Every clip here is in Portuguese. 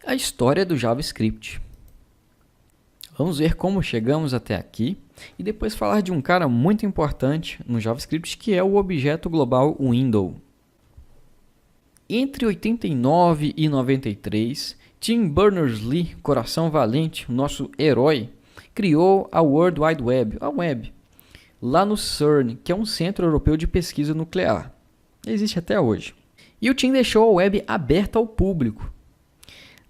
A história do JavaScript. Vamos ver como chegamos até aqui e depois falar de um cara muito importante no JavaScript, que é o objeto global window. Entre 89 e 93, Tim Berners-Lee, coração valente, nosso herói, criou a World Wide Web, a web, lá no CERN, que é um centro europeu de pesquisa nuclear. Existe até hoje. E o Tim deixou a web aberta ao público.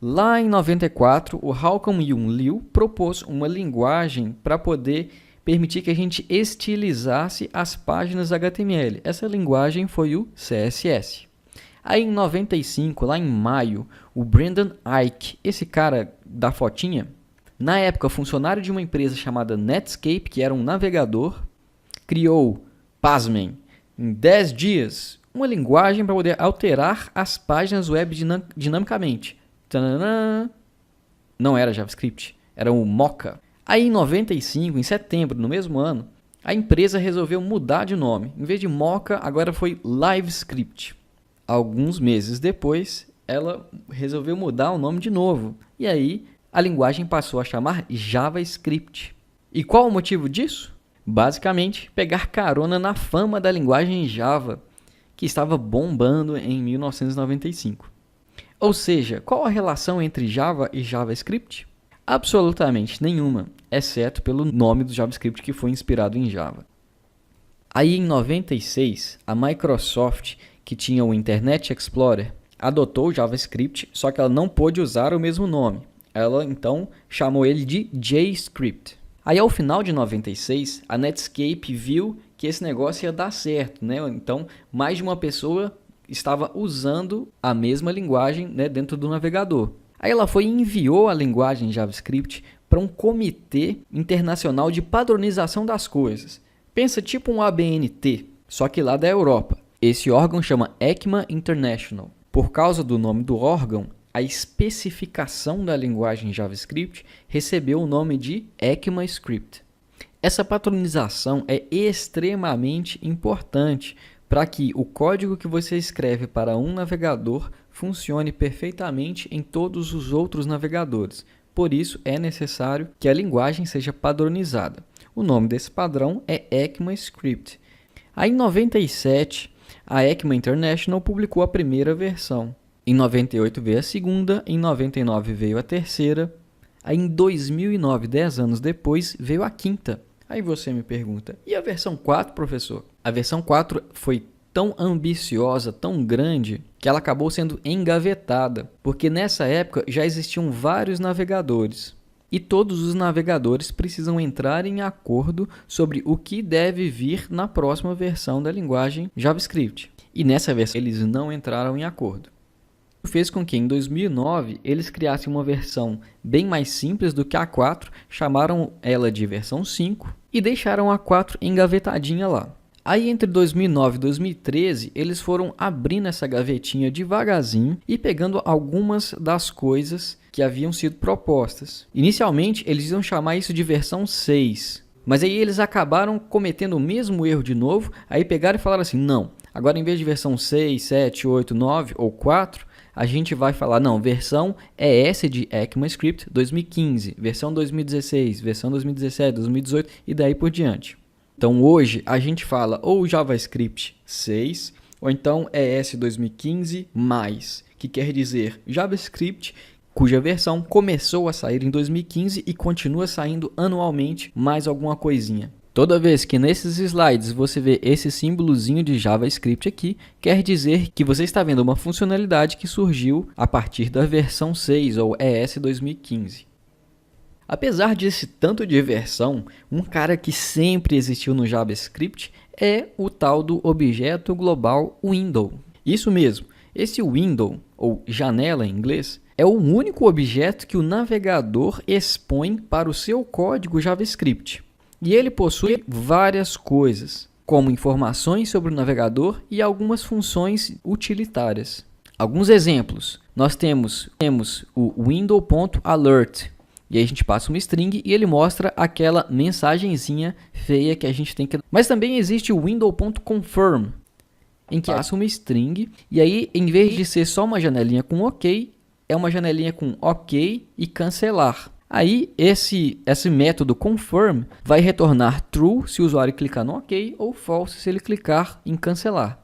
Lá em 94, o Håkon Liu propôs uma linguagem para poder permitir que a gente estilizasse as páginas HTML. Essa linguagem foi o CSS. Aí em 95, lá em maio, o Brendan Eich, esse cara da fotinha, na época funcionário de uma empresa chamada Netscape, que era um navegador, criou, pasmem, em 10 dias, uma linguagem para poder alterar as páginas web dinamicamente. Tanana. Não era JavaScript, era o Mocha. Aí em 95, em setembro, no mesmo ano, a empresa resolveu mudar de nome. Em vez de Mocha, agora foi LiveScript. Alguns meses depois, ela resolveu mudar o nome de novo. E aí, a linguagem passou a chamar JavaScript. E qual o motivo disso? Basicamente, pegar carona na fama da linguagem Java, que estava bombando em 1995. Ou seja, qual a relação entre Java e JavaScript? Absolutamente nenhuma, exceto pelo nome do JavaScript que foi inspirado em Java. Aí em 96, a Microsoft, que tinha o Internet Explorer, adotou o JavaScript, só que ela não pôde usar o mesmo nome. Ela então chamou ele de JScript. Aí ao final de 96, a Netscape viu que esse negócio ia dar certo, né? Então mais de uma pessoa estava usando a mesma linguagem, né, dentro do navegador. Aí ela foi e enviou a linguagem JavaScript para um comitê internacional de padronização das coisas. Pensa tipo um ABNT, só que lá da Europa. Esse órgão chama ECMA International. Por causa do nome do órgão, a especificação da linguagem JavaScript recebeu o nome de ECMAScript. Essa padronização é extremamente importante para que o código que você escreve para um navegador funcione perfeitamente em todos os outros navegadores. Por isso, é necessário que a linguagem seja padronizada. O nome desse padrão é ECMAScript. Aí, em 97, a ECMA International publicou a primeira versão. Em 98 veio a segunda, em 99 veio a terceira. Aí, em 2009, 10 anos depois, veio a quinta. Aí você me pergunta, e a versão 4, professor? A versão 4 foi tão ambiciosa, tão grande, que ela acabou sendo engavetada, porque nessa época já existiam vários navegadores. E todos os navegadores precisam entrar em acordo sobre o que deve vir na próxima versão da linguagem JavaScript. E nessa versão eles não entraram em acordo. Isso fez com que em 2009 eles criassem uma versão bem mais simples do que a 4, chamaram ela de versão 5 e deixaram a 4 engavetadinha lá. Aí entre 2009 e 2013 eles foram abrindo essa gavetinha devagarzinho e pegando algumas das coisas que haviam sido propostas. Inicialmente eles iam chamar isso de versão 6, mas aí eles acabaram cometendo o mesmo erro de novo, aí pegaram e falaram assim, não, agora em vez de versão 6, 7, 8, 9 ou 4, a gente vai falar, não, versão ES de ECMAScript 2015, versão 2016, versão 2017, 2018 e daí por diante. Então hoje a gente fala ou JavaScript 6 ou então ES 2015+, que quer dizer JavaScript cuja versão começou a sair em 2015 e continua saindo anualmente mais alguma coisinha. Toda vez que nesses slides você vê esse símbolozinho de JavaScript aqui, quer dizer que você está vendo uma funcionalidade que surgiu a partir da versão 6 ou ES 2015. Apesar desse tanto de versão, um cara que sempre existiu no JavaScript é o tal do objeto global window. Isso mesmo, esse window, ou janela em inglês, é o único objeto que o navegador expõe para o seu código JavaScript. E ele possui várias coisas, como informações sobre o navegador e algumas funções utilitárias. Alguns exemplos, nós temos o window.alert, e aí a gente passa uma string e ele mostra aquela mensagenzinha feia que a gente tem que... Mas também existe o window.confirm, em que passa uma string e aí em vez de ser só uma janelinha com OK, é uma janelinha com OK e cancelar. Aí, esse método confirm vai retornar true se o usuário clicar no OK ou false se ele clicar em cancelar.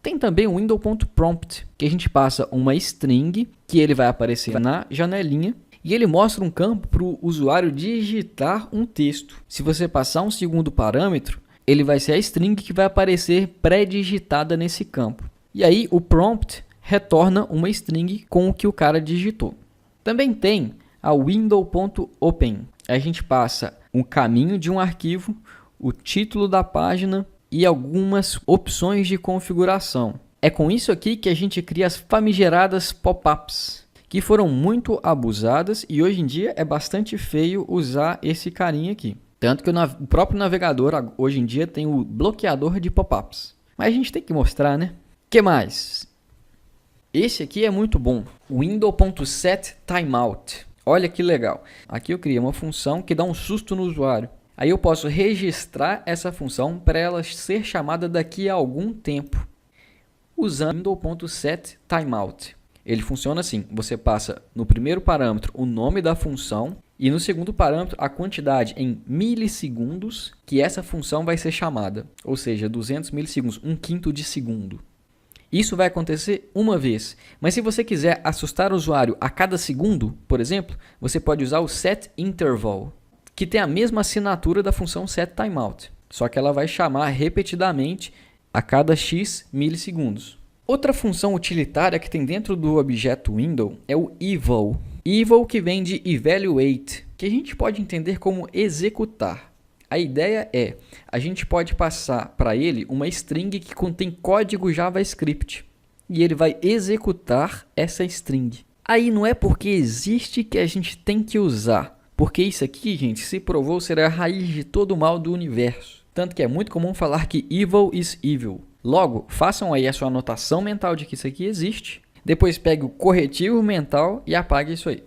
Tem também o window.prompt, que a gente passa uma string que ele vai aparecer na janelinha e ele mostra um campo para o usuário digitar um texto. Se você passar um segundo parâmetro, ele vai ser a string que vai aparecer pré-digitada nesse campo. E aí o prompt retorna uma string com o que o cara digitou. Também tem a window.open. A gente passa um caminho de um arquivo, o título da página e algumas opções de configuração. É com isso aqui que a gente cria as famigeradas pop-ups, que foram muito abusadas e hoje em dia é bastante feio usar esse carinha aqui. Tanto que o próprio navegador hoje em dia tem o bloqueador de pop-ups. Mas a gente tem que mostrar, né? O que mais? Esse aqui é muito bom. Window.setTimeout. Olha que legal. Aqui eu criei uma função que dá um susto no usuário. Aí eu posso registrar essa função para ela ser chamada daqui a algum tempo. Usando window.setTimeout. Ele funciona assim. Você passa no primeiro parâmetro o nome da função e no segundo parâmetro a quantidade em milissegundos que essa função vai ser chamada. Ou seja, 200 milissegundos, 1/5 de segundo. Isso vai acontecer uma vez, mas se você quiser assustar o usuário a cada segundo, por exemplo, você pode usar o setInterval, que tem a mesma assinatura da função setTimeout, só que ela vai chamar repetidamente a cada x milissegundos. Outra função utilitária que tem dentro do objeto window é o eval. Eval que vem de evaluate, que a gente pode entender como executar. A ideia é, a gente pode passar para ele uma string que contém código JavaScript e ele vai executar essa string. Aí não é porque existe que a gente tem que usar, porque isso aqui, gente, se provou ser a raiz de todo o mal do universo. Tanto que é muito comum falar que evil is evil. Logo, façam aí a sua anotação mental de que isso aqui existe, depois pegue o corretivo mental e apague isso aí.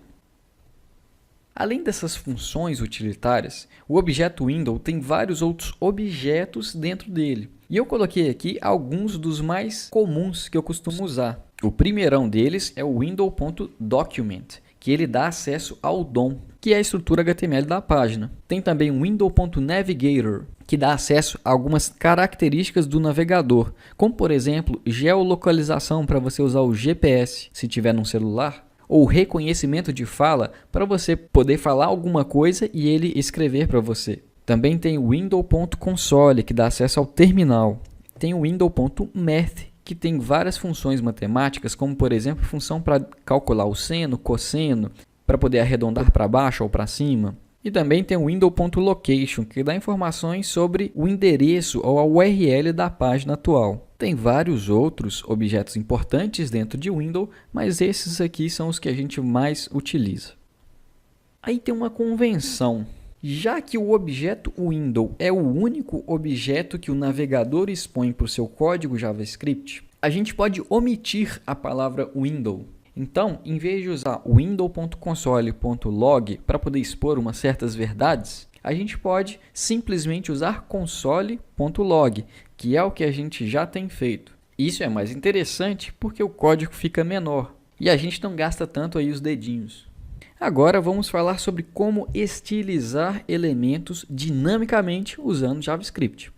Além dessas funções utilitárias, o objeto window tem vários outros objetos dentro dele. E eu coloquei aqui alguns dos mais comuns que eu costumo usar. O primeirão deles é o window.document, que ele dá acesso ao DOM, que é a estrutura HTML da página. Tem também o window.navigator, que dá acesso a algumas características do navegador, como por exemplo, geolocalização para você usar o GPS se tiver num celular, ou reconhecimento de fala para você poder falar alguma coisa e ele escrever para você. Também tem o window.console, que dá acesso ao terminal. Tem o window.math, que tem várias funções matemáticas, como por exemplo, função para calcular o seno, cosseno, para poder arredondar para baixo ou para cima. E também tem o window.location, que dá informações sobre o endereço ou a URL da página atual. Tem vários outros objetos importantes dentro de Windows, mas esses aqui são os que a gente mais utiliza. Aí tem uma convenção. Já que o objeto window é o único objeto que o navegador expõe para o seu código JavaScript, a gente pode omitir a palavra window. Então, em vez de usar window.console.log para poder expor umas certas verdades, a gente pode simplesmente usar console.log, que é o que a gente já tem feito. Isso é mais interessante porque o código fica menor e a gente não gasta tanto aí os dedinhos. Agora vamos falar sobre como estilizar elementos dinamicamente usando JavaScript.